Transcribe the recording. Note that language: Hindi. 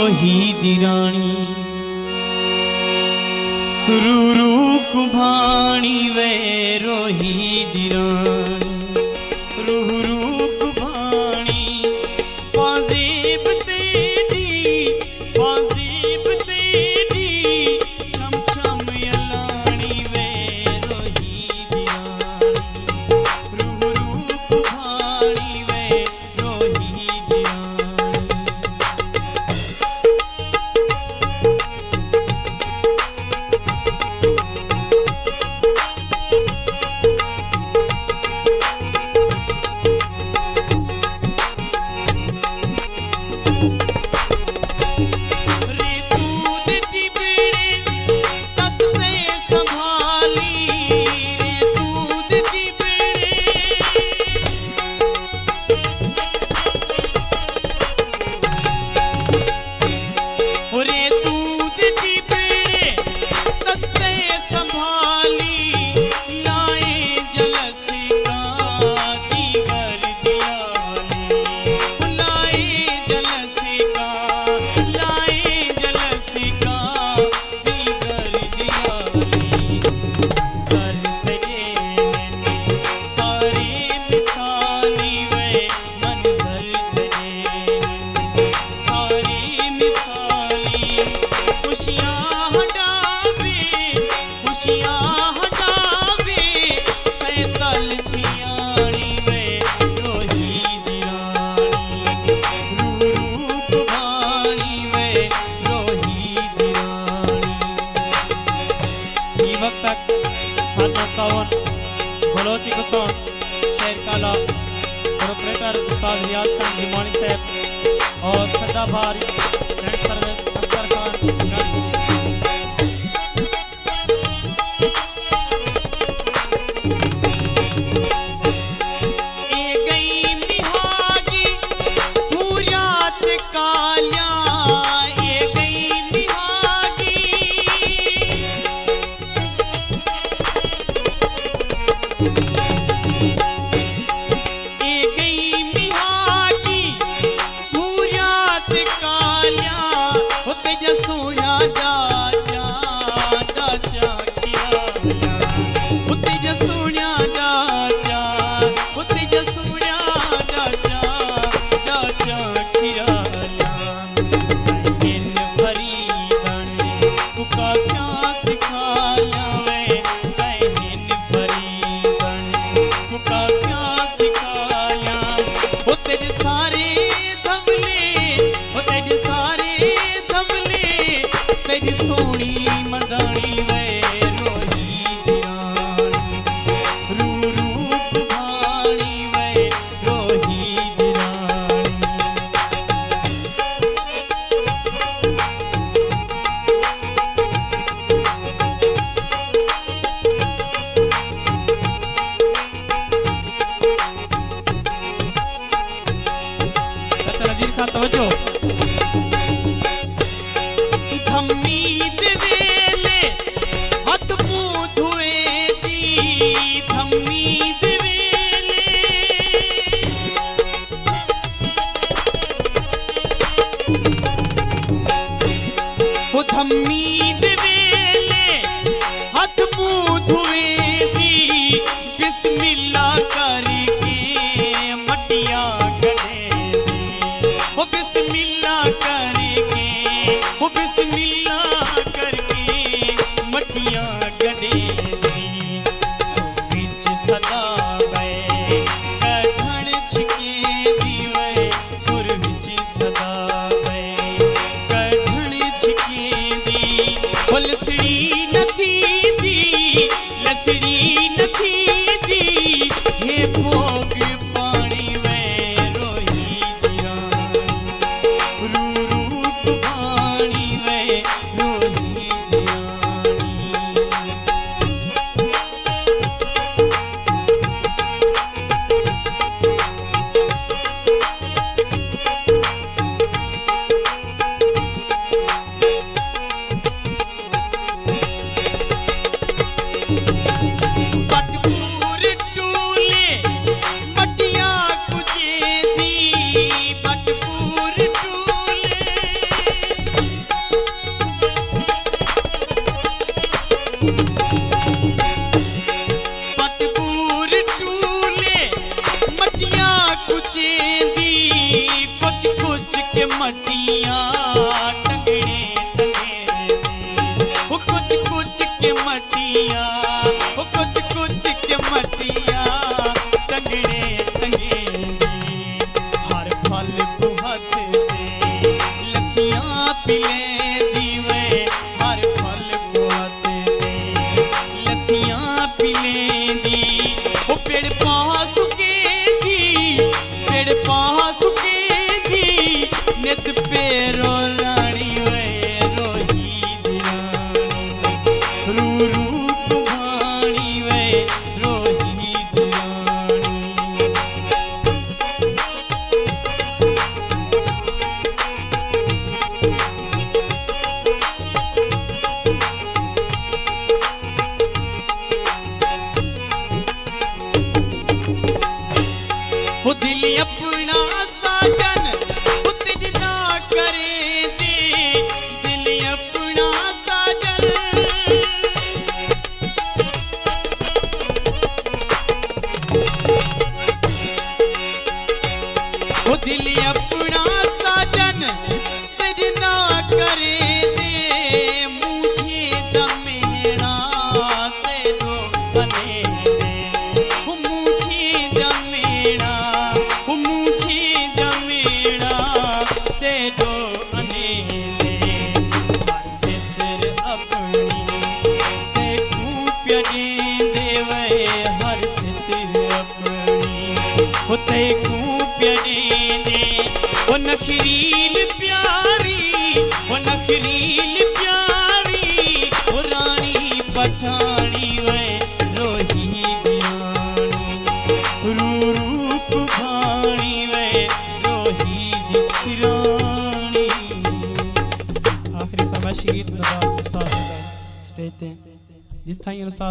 रोही दिराणी रूरू कुभाणी वे रोही दिराणी रूरू कुभाणी पाजेब तेरी छम छम यलाणी वे रोही दिराणी रूरू कुभाणी वे रोही बलोचिस्तान शेर काला प्रोपरेटर उस्ताद रियाज खान जिमानी साहब और खद्दा भारी लैंड सर्विस अख्तर खान दी के मटिया टंगने टंगे वो कुछ के मटिया वो कुछ के मटिया टंगने टंगे हर फल बुहत दे लस्सियां पिले दीवे हर फल बुहत दे लस्सियां पिले दी वो पेड़ पास नित पेरो रानी वे रोही दियानी रू रू कुमानी वे रोही दियानी वो दिल अपना साजन दिल अपना साजन तेरी ना करे दे मुझे दमेड़ा ते दो बने मुझे दमेड़ा ते दो बने हर सिर अपनी ते कूप्यने देवे हर सिर अपनी होते कूप्यने वो नखरील प्यारी वो रानी पठानी वे रोही दियानी रू रूप भानी वे रोही दियानी। आखिरी फरमाइश गीत स्टेज ते जिथा ही उस्ताद